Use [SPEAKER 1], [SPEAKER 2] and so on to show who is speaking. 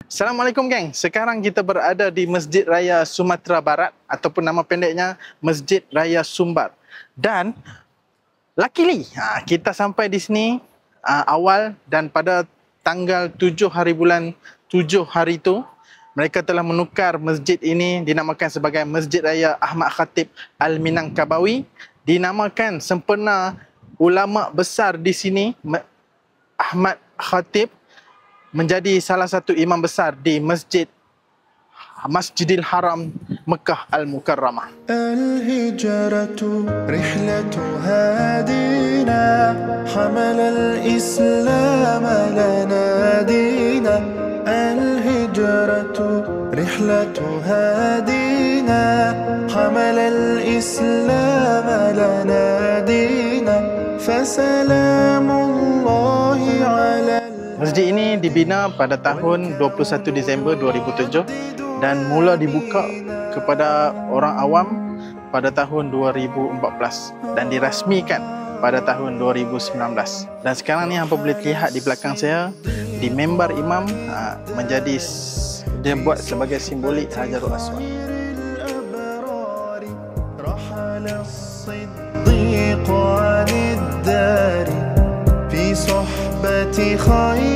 [SPEAKER 1] Assalamualaikum geng. Sekarang kita berada di Masjid Raya Sumatera Barat ataupun nama pendeknya Masjid Raya Sumbar. Dan luckily kita sampai di sini awal, dan pada tanggal 7 hari bulan 7 hari itu mereka telah menukar masjid ini dinamakan sebagai Masjid Raya Ahmad Khatib Al-Minangkabawi, dinamakan sempena ulama besar di sini Ahmad Khatib menjadi salah satu imam besar di Masjidil Haram Mekah Al-Mukarramah.
[SPEAKER 2] Al-hijratu rihlatu hadina hamal al-islam lana dina. Al-hijratu rihlatu hadina hamal al-islam lana dina. Fasalamullahi ala.
[SPEAKER 1] Masjid ini dibina pada tahun 21 Disember 2007 dan mula dibuka kepada orang awam pada tahun 2014 dan dirasmikan pada tahun 2019. Dan sekarang ni hampa boleh lihat di belakang saya, di mimbar imam menjadi dia buat sebagai simbolik Hajarul Aswad. صحبتي خير